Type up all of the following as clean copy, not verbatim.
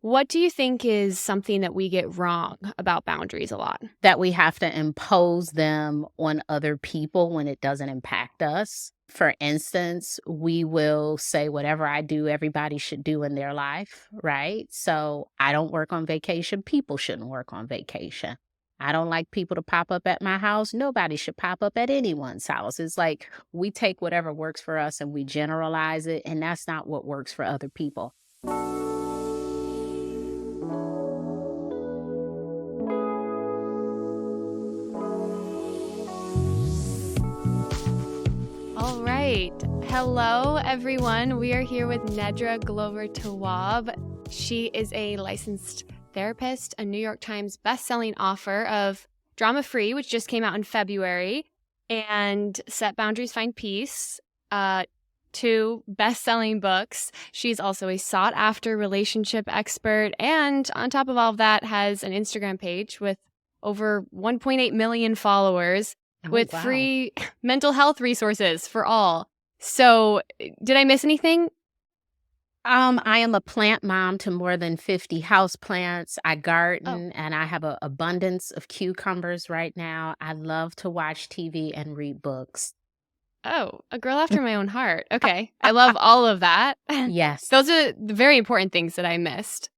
What do you think is something that we get wrong about boundaries a lot? That we have to impose them on other people when it doesn't impact us. For instance, we will say whatever I do, everybody should do in their life, right? So I don't work on vacation. People shouldn't work on vacation. I don't like people to pop up at my house. Nobody should pop up at anyone's house. It's like we take whatever works for us and we generalize it, and that's not what works for other people. All right. Hello, everyone. We are here with Nedra Glover Tawwab. She is a licensed therapist, a New York Times bestselling author of Drama Free, which just came out in February, and Set Boundaries, Find Peace, two best-selling books. She's also a sought-after relationship expert, and on top of all of that, has an Instagram page with over 1.8 million followers with wow. free mental health resources for all. So, did I miss anything? I am a plant mom to more than 50 houseplants. I garden and I have an abundance of cucumbers right now. I love to watch TV and read books. Oh, a girl after my own heart. Okay. I love all of that. Yes. Those are the very important things that I missed.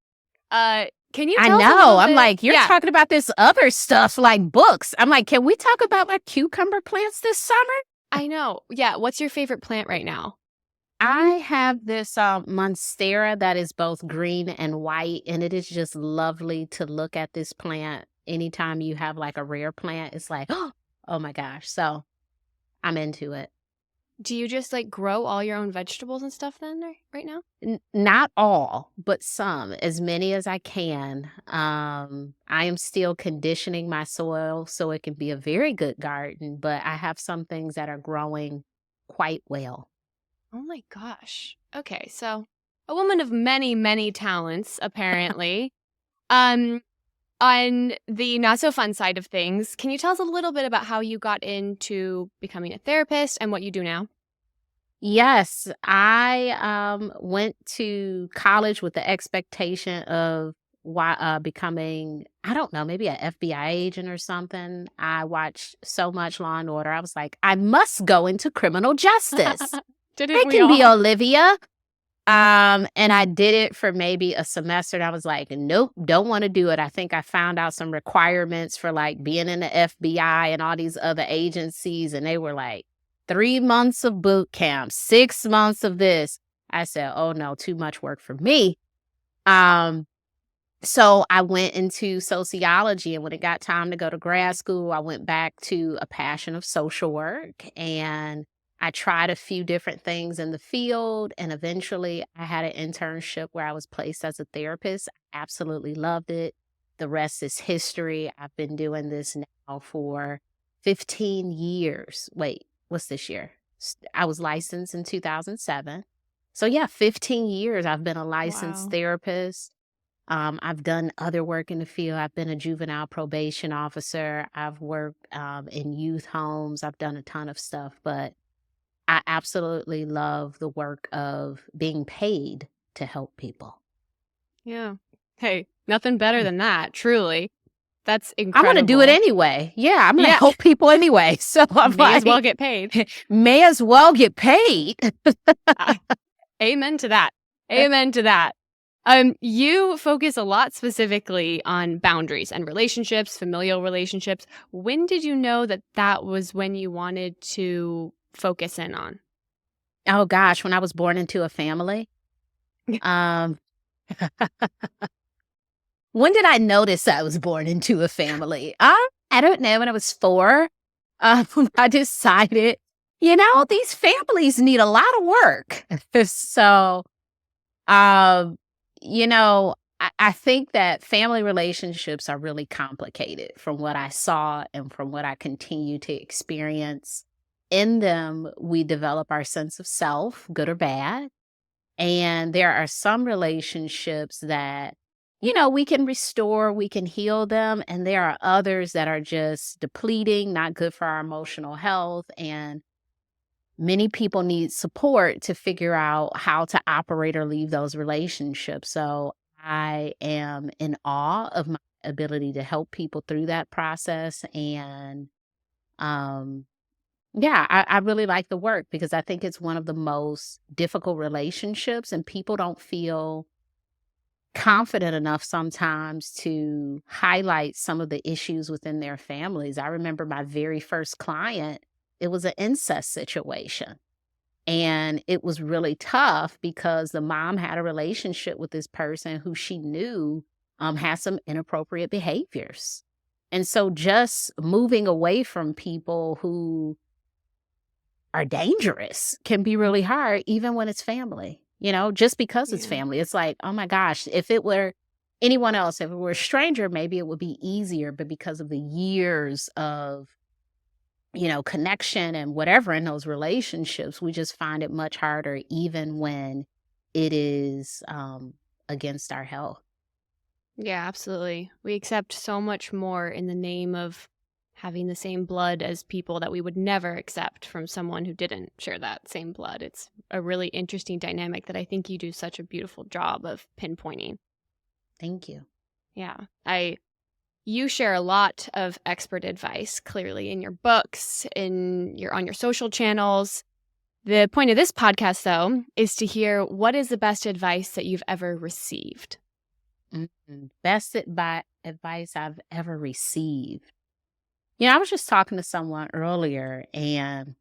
Can you I tell us a know. little I'm bit- like, you're Yeah, talking about this other stuff like books. I'm like, can we talk about my cucumber plants this summer? I know. Yeah, what's your favorite plant right now? I have this monstera that is both green and white, and it is just lovely to look at this plant. Anytime you have like a rare plant, it's like, oh my gosh. So I'm into it. Do you just like grow all your own vegetables and stuff then right now? Not all, but some, as many as I can. I am still conditioning my soil so it can be a very good garden, but I have some things that are growing quite well. Oh my gosh. Okay, so a woman of many, many talents, apparently. On the not so fun side of things, can you tell us a little bit about how you got into becoming a therapist and what you do now? Yes, I went to college with the expectation of becoming, I don't know, maybe an FBI agent or something. I watched so much Law and Order. I was like, I must go into criminal justice. Didn't I we can be all? Olivia. And I did it for maybe a semester and I was like, nope, don't want to do it. I think I found out some requirements for like being in the FBI and all these other agencies. And they were like 3 months of boot camp, 6 months of this. I said, oh no, too much work for me. Um, so I went into sociology, and when it got time to go to grad school, I went back to a passion of social work, and I tried a few different things in the field, and eventually I had an internship where I was placed as a therapist. I absolutely loved it. The rest is history. I've been doing this now for 15 years. Wait, what's this year? I was licensed in 2007. So yeah, 15 years I've been a licensed Wow. therapist. I've done other work in the field. I've been a juvenile probation officer. I've worked in youth homes. I've done a ton of stuff, but I absolutely love the work of being paid to help people. Yeah. Hey, nothing better than that, truly. That's I'm going to do it incredible. anyway. Yeah, I'm going to Yeah. help people anyway. So I'm May as well like, get paid. may as well get paid. Amen to that. Amen to that. You focus a lot specifically on boundaries and relationships, familial relationships. When did you know that that was when you wanted to focus in on? Oh gosh, when I was born into a family. Um, when did I notice I was born into a family? I don't know. When I was 4, I decided, these families need a lot of work. So, um, I think that family relationships are really complicated from what I saw and from what I continue to experience. In them, we develop our sense of self, good or bad. And there are some relationships that, we can restore, we can heal them. And there are others that are just depleting, not good for our emotional health. And many people need support to figure out how to operate or leave those relationships. So I am in awe of my ability to help people through that process. And um, yeah, I really like the work because I think it's one of the most difficult relationships, and people don't feel confident enough sometimes to highlight some of the issues within their families. I remember my very first client, it was an incest situation. And it was really tough because the mom had a relationship with this person who she knew had some inappropriate behaviors. And so just moving away from people who are dangerous can be really hard, even when it's family, just because it's Yeah. family. It's like, oh my gosh, if it were anyone else, if it were a stranger, maybe it would be easier. But because of the years of, connection and whatever in those relationships, we just find it much harder, even when it is against our health. Yeah, absolutely. We accept so much more in the name of having the same blood as people that we would never accept from someone who didn't share that same blood. It's a really interesting dynamic that I think you do such a beautiful job of pinpointing. Thank you. Yeah. You share a lot of expert advice clearly in your books, on your social channels. The point of this podcast though is to hear what is the best advice that you've ever received. Best advice I've ever received. I was just talking to someone earlier, and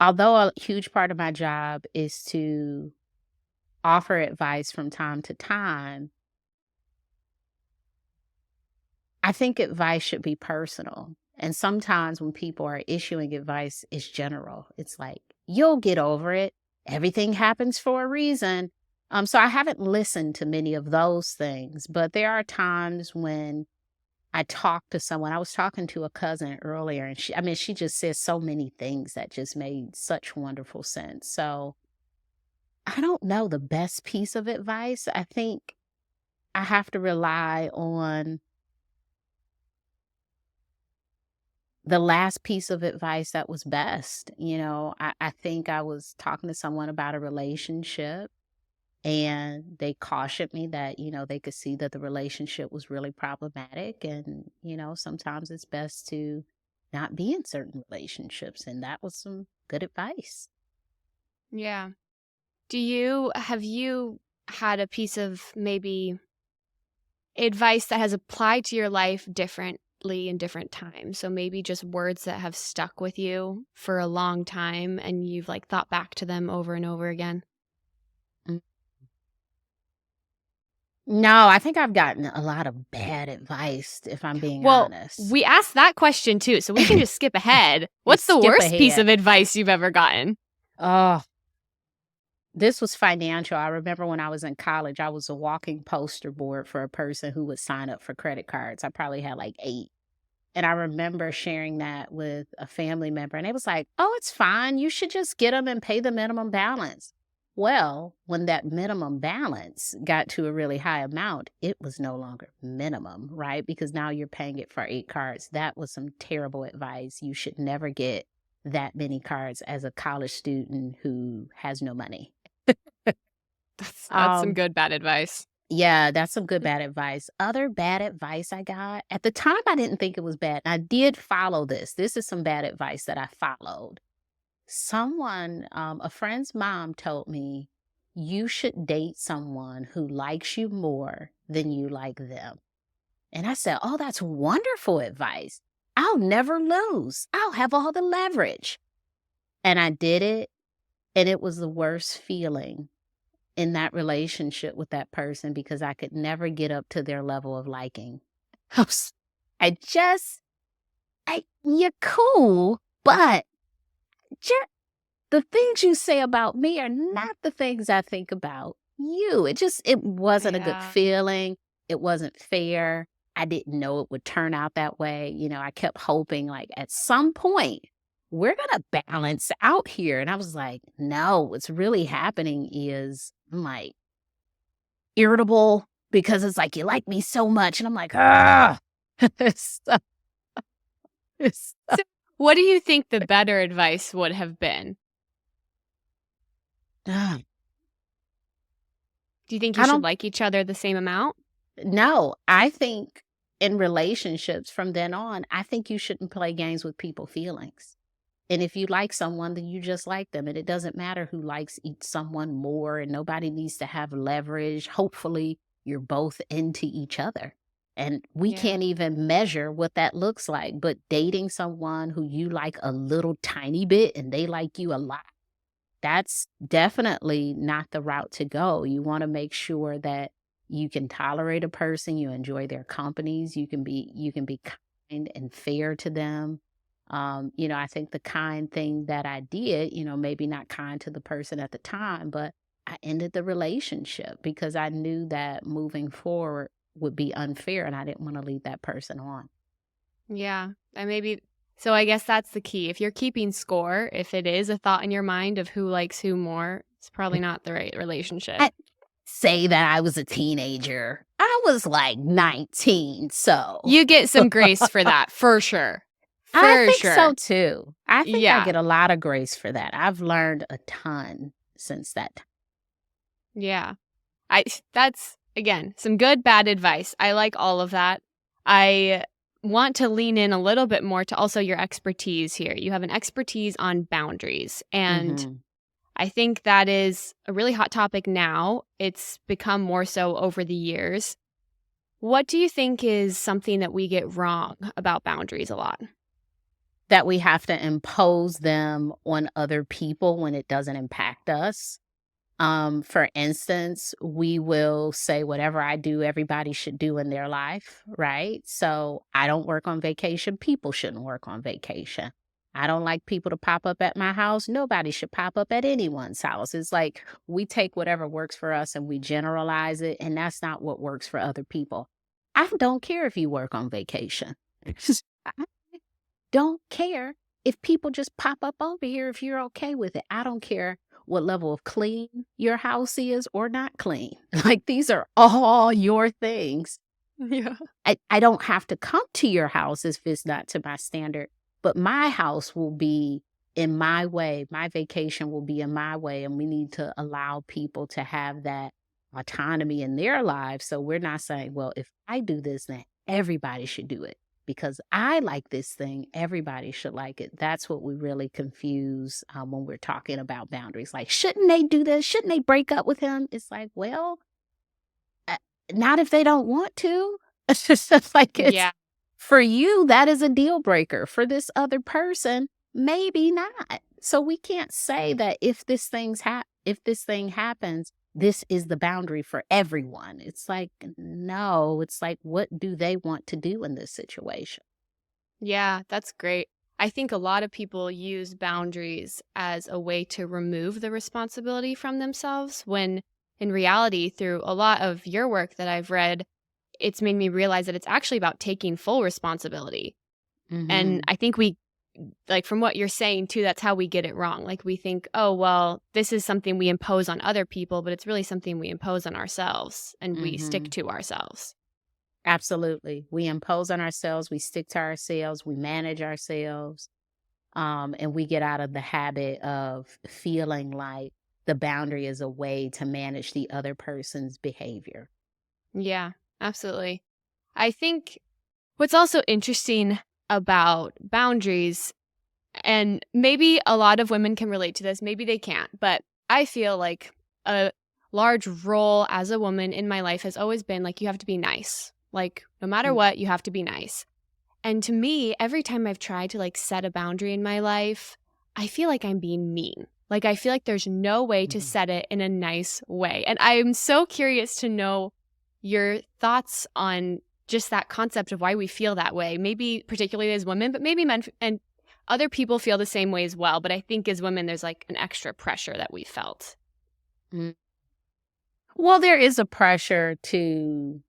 although a huge part of my job is to offer advice from time to time, I think advice should be personal. And sometimes when people are issuing advice, it's general. It's like, you'll get over it. Everything happens for a reason. So I haven't listened to many of those things, but there are times when I talk to someone. I was talking to a cousin earlier, and she just says so many things that just made such wonderful sense. So I don't know the best piece of advice. I think I have to rely on the last piece of advice that was best. I think I was talking to someone about a relationship, and they cautioned me that, they could see that the relationship was really problematic. And, sometimes it's best to not be in certain relationships. And that was some good advice. Yeah. Have you had a piece of maybe advice that has applied to your life differently in different times? So maybe just words that have stuck with you for a long time and you've like thought back to them over and over again? Mm. No, I think I've gotten a lot of bad advice, if I'm being Well, honest. we asked that question too, so we can just skip ahead. You What's the skip worst piece ahead. of advice you've ever gotten? Oh, this was financial. I remember when I was in college, I was a walking poster board for a person who would sign up for credit cards. I probably had like 8. And I remember sharing that with a family member, and it was like, oh, it's fine. You should just get them and pay the minimum balance. Well, when that minimum balance got to a really high amount, it was no longer minimum, right? Because now you're paying it for 8 cards. That was some terrible advice. You should never get that many cards as a college student who has no money. That's some Um, good bad advice. yeah, that's some good bad advice. Other bad advice I got, at the time, I didn't think it was bad. I did follow this. This is some bad advice that I followed. A friend's mom told me, you should date someone who likes you more than you like them. And I said, oh, that's wonderful advice. I'll never lose. I'll have all the leverage. And I did it, and it was the worst feeling in that relationship with that person because I could never get up to their level of liking. I was- I just, you're cool, but the things you say about me are not the things I think about you. It wasn't a good Yeah. feeling. It wasn't fair. I didn't know it would turn out that way. I kept hoping like at some point we're going to balance out here. And I was like, no, what's really happening is I'm like irritable because it's like, you like me so much. And I'm like, ah, so, So, what do you think the better advice would have been? ah. Do you think you I should don't like each other the same amount? know. I think in relationships from then on, I think you shouldn't play games with people's feelings. And if you like someone, then you just like them. And it doesn't matter who likes someone more, and nobody needs to have leverage. Hopefully, you're both into each other. And we Yeah. can't even measure what that looks like. But dating someone who you like a little tiny bit and they like you a lot, that's definitely not the route to go. You want to make sure that you can tolerate a person, you enjoy their companies, you can be kind and fair to them. I think the kind thing that I did, maybe not kind to the person at the time, but I ended the relationship because I knew that moving forward would be unfair and I didn't want to lead that person on. Yeah. And maybe, so I guess that's the key. If you're keeping score, if it is a thought in your mind of who likes who more, it's probably not the right relationship. I say that I was a teenager. I was like 19, so You get some grace for that, for sure. I For think so sure. too. I think I Yeah. get a lot of grace for that. I've learned a ton since that time. Yeah. That's again some good bad advice. I like all of that. I want to lean in a little bit more to also your expertise here. You have an expertise on boundaries, and Mhm. I think that is a really hot topic now. It's become more so over the years. What do you think is something that we get wrong about boundaries a lot? That we have to impose them on other people when it doesn't impact us. For instance, we will say whatever I do, everybody should do in their life, right? So I don't work on vacation. People shouldn't work on vacation. I don't like people to pop up at my house. Nobody should pop up at anyone's house. It's like we take whatever works for us and we generalize it, and that's not what works for other people. I don't care if you work on vacation. I don't care if people just pop up over here if you're okay with it. I don't care what level of clean your house is or not clean. Like these are all your things. Yeah. I don't have to come to your house if it's not to my standard, but my house will be in my way. My vacation will be in my way. And we need to allow people to have that autonomy in their lives. So we're not saying, well, if I do this, then everybody should do it. Because I like this thing, everybody should like it. That's what we really confuse when we're talking about boundaries. Like, shouldn't they do this? Shouldn't they break up with him? It's like, well, uh, not if they don't want to. It's just like it's Yeah. for you, that is a deal breaker. For this other person, maybe not. So we can't say that if this thing happens, this is the boundary for everyone. It's like, no, it's like, what do they want to do in this situation? Yeah, that's great. I think a lot of people use boundaries as a way to remove the responsibility from themselves when in reality, through a lot of your work that I've read, it's made me realize that it's actually about taking full responsibility. And Hmm. I think we, like from what you're saying too, that's how we get it wrong. Like we think, oh, well, this is something we impose on other people, but it's really something we impose on ourselves and we stick Hmm. to ourselves. Absolutely. We impose on ourselves, we stick to ourselves, we manage ourselves, and we get out of the habit of feeling like the boundary is a way to manage the other person's behavior. Yeah, absolutely. I think what's also interesting about boundaries, and maybe a lot of women can relate to this, maybe they can't, but I feel like a large role as a woman in my life has always been like, you have to be nice. Like, no matter Mm. what, you have to be nice. And to me, every time I've tried to like set a boundary in my life, I feel like I'm being mean. Like, I feel like there's no way to Mhm. set it in a nice way. And I'm so curious to know your thoughts on just that concept of why we feel that way. Maybe particularly as women, but maybe men and other people feel the same way as well. But I think as women, there's like an extra pressure that we felt. Mm. Well, there is a pressure to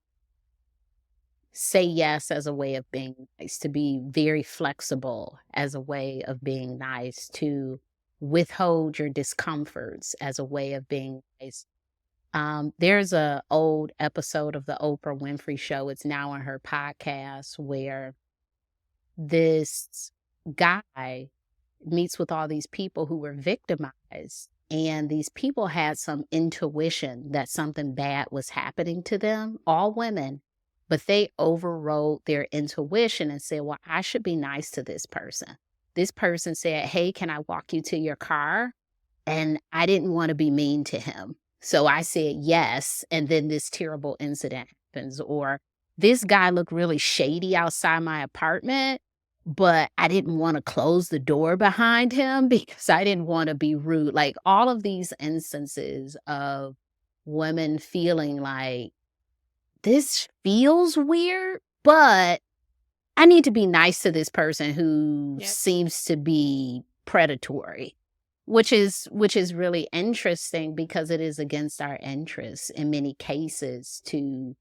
say yes as a way of being nice, to be very flexible as a way of being nice, to withhold your discomforts as a way of being nice. There's a old episode of the Oprah Winfrey Show. It's now on her podcast where this guy meets with all these people who were victimized and these people had some intuition that something bad was happening to them, all women, but they overrode their intuition and said, well, I should be nice to this person. This person said, hey, can I walk you to your car? And I didn't want to be mean to him. So I said yes. And then this terrible incident happens. Or this guy looked really shady outside my apartment, but I didn't want to close the door behind him because I didn't want to be rude. Like all of these instances of women feeling like this feels weird, but I need to be nice to this person who Yep. seems to be predatory, which is really interesting because it is against our interests in many cases to,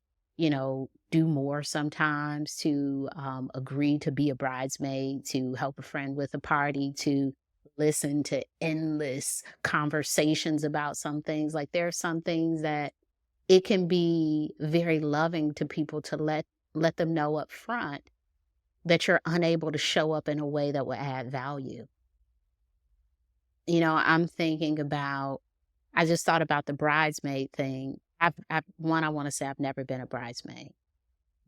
do more sometimes, to agree to be a bridesmaid, to help a friend with a party, to listen to endless conversations about some things. Like there are some things that it can be very loving to people to let them know up front that you're unable to show up in a way that will add value. I'm thinking about, I just thought about the bridesmaid thing. I want to say I've never been a bridesmaid,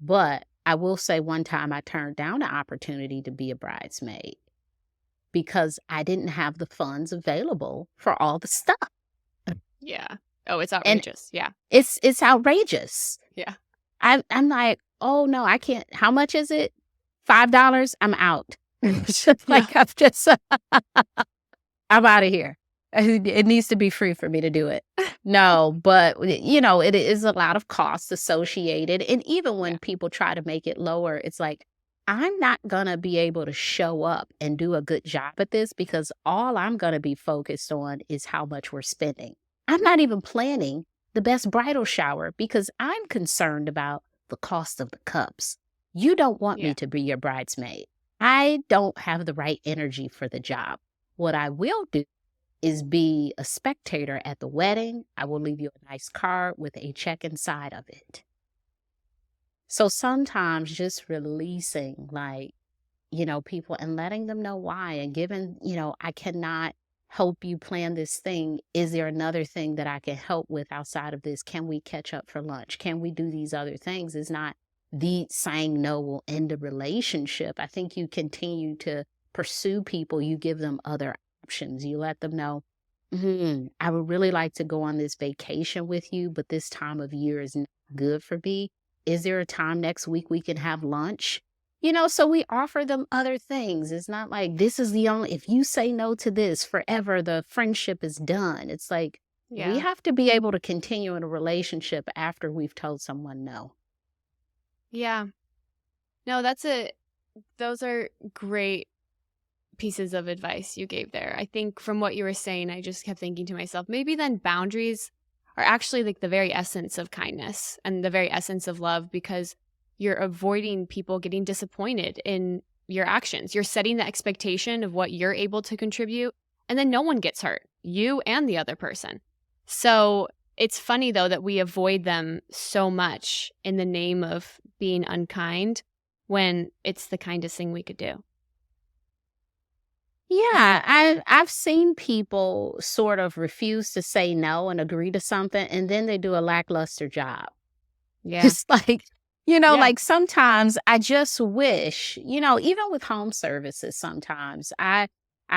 but I will say one time I turned down an opportunity to be a bridesmaid because I didn't have the funds available for all the stuff. Yeah. Oh, it's And outrageous. Yeah. it's outrageous. Yeah. I'm like, oh no, I can't. How much is it? $5? I'm out. It's just Yeah. like I'm out of here. It needs to be free for me to do it. No, but it is a lot of costs associated. And even when Yeah. people try to make it lower, it's like, I'm not gonna be able to show up and do a good job at this because all I'm gonna be focused on is how much we're spending. I'm not even planning the best bridal shower because I'm concerned about the cost of the cups. You don't want Yeah. me to be your bridesmaid. I don't have the right energy for the job. What I will do is be a spectator at the wedding. I will leave you a nice card with a check inside of it. So sometimes just releasing people and letting them know why and giving, I cannot help you plan this thing. Is there another thing that I can help with outside of this? Can we catch up for lunch? Can we do these other things? Is not the saying no will end a relationship. I think you continue to pursue people, you give them other options. You let them know, I would really like to go on this vacation with you, but this time of year is not good for me. Is there a time next week we can have lunch? So we offer them other things. It's not like this is the only, if you say no to this forever, the friendship is done. It's like we Yeah. have to be able to continue in a relationship after we've told someone no. Yeah. No, those are great pieces of advice you gave there. I think from what you were saying, I just kept thinking to myself, maybe then boundaries are actually like the very essence of kindness and the very essence of love because you're avoiding people getting disappointed in your actions. You're setting the expectation of what you're able to contribute, and then no one gets hurt, you and the other person. So it's funny, though, that we avoid them so much in the name of being unkind when it's the kindest thing we could do. Yeah, I've seen people sort of refuse to say no and agree to something, and then they do a lackluster job. Yeah. It's like, Yeah. like sometimes I just wish, even with home services, sometimes I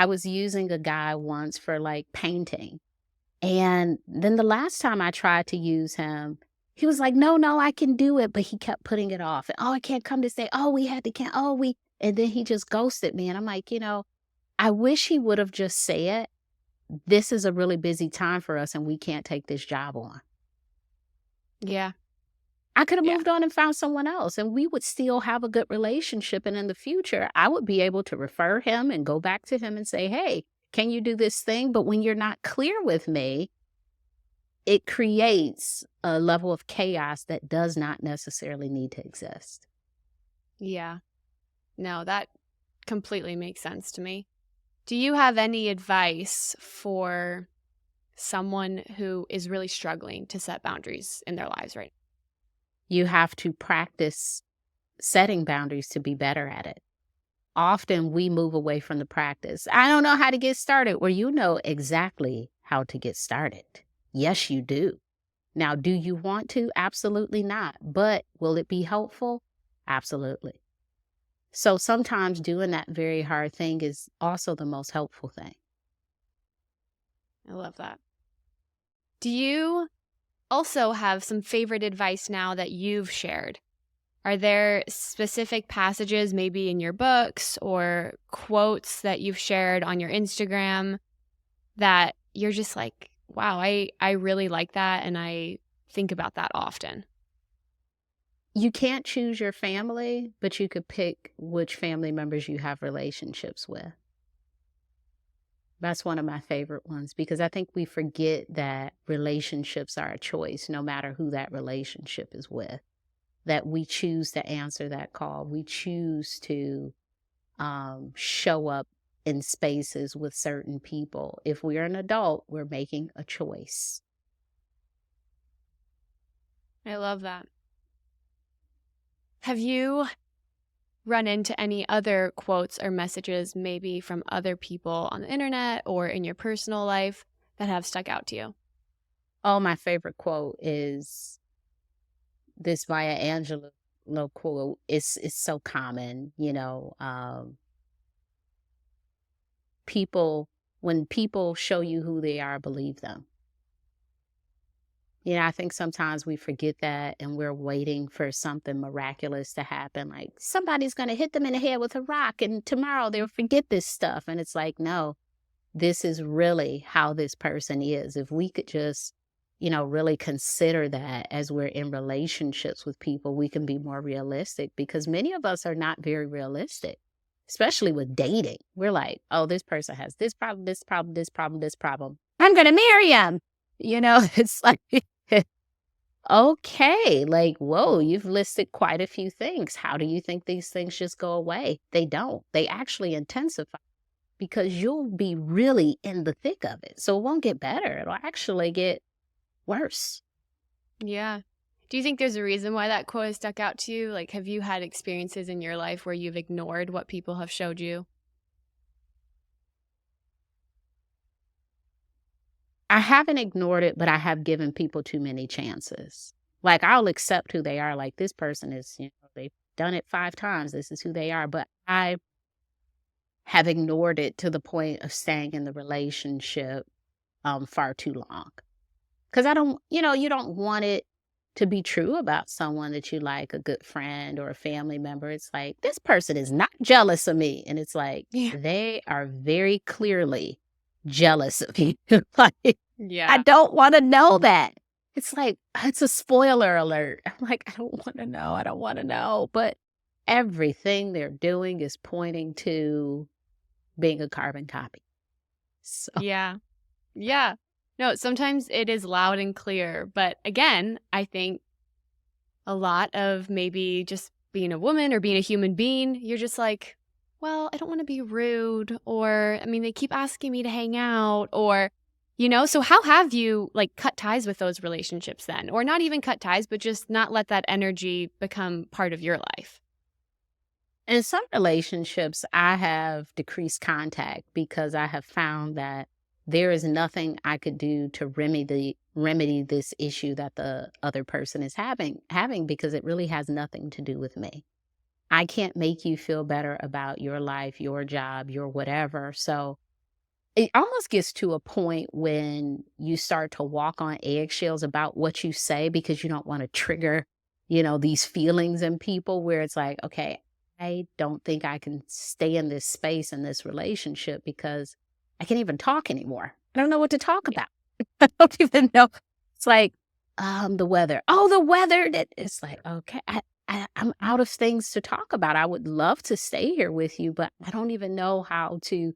was using a guy once for like painting. And then the last time I tried to use him, he was like, no, I can do it. But he kept putting it off. And, oh, I can't come to say, oh, we had to, can't, oh, and then he just ghosted me. And I'm like, I wish he would have just said, this is a really busy time for us and we can't take this job on. Yeah. I could have Yeah. moved on and found someone else and we would still have a good relationship. And in the future, I would be able to refer him and go back to him and say, hey, can you do this thing? But when you're not clear with me, it creates a level of chaos that does not necessarily need to exist. Yeah. No, that completely makes sense to me. Do you have any advice for someone who is really struggling to set boundaries in their lives right You have to practice setting boundaries to be better at it. Often we move away from the practice. I don't know how to get started, where you know exactly how to get started. Yes, you do. Now, do you want to? Absolutely not. But will it be helpful? Absolutely. So sometimes doing that very hard thing is also the most helpful thing. I love that. Do you also have some favorite advice now that you've shared? Are there specific passages, maybe in your books or quotes that you've shared on your Instagram that you're just like, wow, I really like that and I think about that often? You can't choose your family, but you could pick which family members you have relationships with. That's one of my favorite ones because I think we forget that relationships are a choice, no matter who that relationship is with, that we choose to answer that call. We choose to show up in spaces with certain people. If we're an adult, we're making a choice. I love that. Have you run into any other quotes or messages, maybe from other people on the internet or in your personal life, that have stuck out to you? Oh, my favorite quote is this Maya Angelou quote. It's so common, people when people show you who they are, believe them. I think sometimes we forget that and we're waiting for something miraculous to happen. Like somebody's going to hit them in the head with a rock and tomorrow they'll forget this stuff. And it's like, no, this is really how this person is. If we could just, really consider that as we're in relationships with people, we can be more realistic because many of us are not very realistic, especially with dating. We're like, oh, this person has this problem, this problem, this problem, this problem. I'm going to marry him. It's like, okay, like, whoa, you've listed quite a few things. How do you think these things just go away? They don't. They actually intensify because you'll be really in the thick of it. So it won't get better. It'll actually get worse. Yeah. Do you think there's a reason why that quote has stuck out to you? Like, have you had experiences in your life where you've ignored what people have showed you? I haven't ignored it, but I have given people too many chances. Like I'll accept who they are. Like this person is, they've done it 5 times. This is who they are. But I have ignored it to the point of staying in the relationship far too long. Because I don't, you don't want it to be true about someone that you like, a good friend or a family member. It's like, this person is not jealous of me. And it's like, Yeah. they are very clearly jealous of you. Like, I Yeah. don't want to know that. It's like, it's a spoiler alert. I'm like, I don't want to know. I don't want to know. But everything they're doing is pointing to being a carbon copy. So, Yeah. Yeah. No, sometimes it is loud and clear. But again, I think a lot of maybe just being a woman or being a human being, you're just like, well, I don't want to be rude. Or, I mean, they keep asking me to hang out or, so how have you like cut ties with those relationships then? Or not even cut ties, but just not let that energy become part of your life? in some relationships, I have decreased contact because I have found that there is nothing I could do to remedy this issue that the other person is having because it really has nothing to do with me. I can't make you feel better about your life, your job, your whatever. So it almost gets to a point when you start to walk on eggshells about what you say because you don't want to trigger, these feelings in people where it's like, okay, I don't think I can stay in this space in this relationship because I can't even talk anymore. I don't know what to talk Yeah. about. I don't even know. It's like, the weather. Oh, the weather. It's like, okay, I'm out of things to talk about. I would love to stay here with you, but I don't even know how to.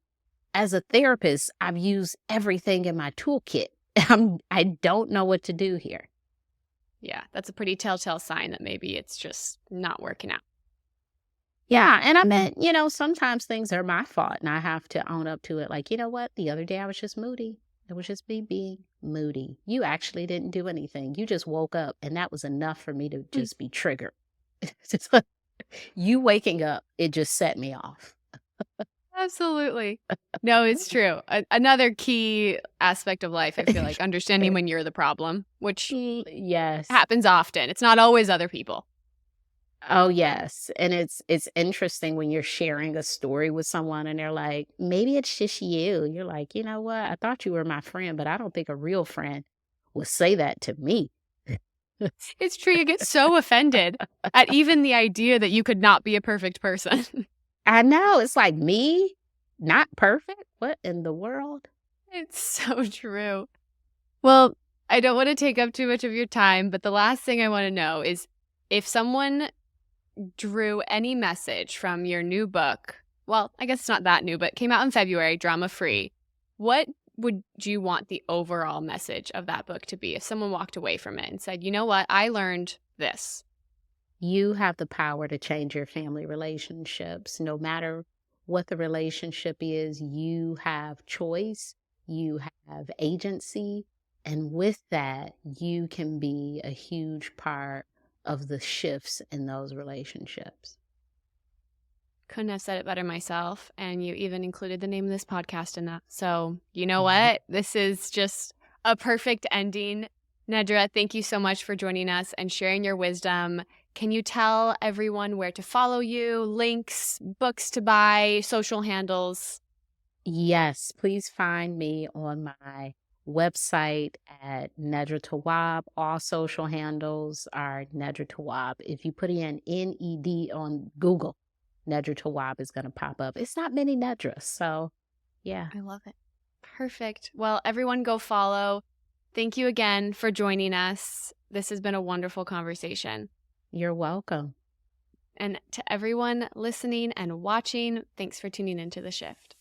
As a therapist, I've used everything in my toolkit. I don't know what to do here. Yeah. That's a pretty telltale sign that maybe it's just not working out. Yeah, and I meant, sometimes things are my fault and I have to own up to it. Like, you know what? The other day I was just moody. It was just me being moody. You actually didn't do anything. You just woke up and that was enough for me to Mm. just be triggered. It's just like, you waking up, it just set me off. Absolutely. No, it's true. Another key aspect of life, I feel like, understanding when you're the problem, which Yes. happens often. It's not always other people. Oh, yes, and it's interesting when you're sharing a story with someone and they're like, "Maybe it's just you." You're like, "You know what? I thought you were my friend, but I don't think a real friend would say that to me." It's true. You get so offended at even the idea that you could not be a perfect person. I know, it's like, "Me? Not perfect? What in the world?" It's so true. Well, I don't want to take up too much of your time, but the last thing I want to know is if someone drew any message from your new book, well, I guess it's not that new, but came out in February, Drama Free, what would you want the overall message of that book to be if someone walked away from it and said, you know what, I learned this? You have the power to change your family relationships. No matter what the relationship is, you have choice, you have agency, and with that, you can be a huge part of the shifts in those relationships. Couldn't have said it better myself. And you even included the name of this podcast in that. So, you know Mhm. what? This is just a perfect ending. Nedra, thank you so much for joining us and sharing your wisdom. Can you tell everyone where to follow you, links, books to buy, social handles? Yes, please find me on my website at Nedra Tawwab. All social handles are Nedra Tawwab. If you put in NED on Google, Nedra Tawwab is going to pop up. It's not many Nedras, so yeah, I love it. Perfect. Well, everyone go follow. Thank you again for joining us. This has been a wonderful conversation. you're welcome. And to everyone listening and watching, thanks for tuning into The Shift.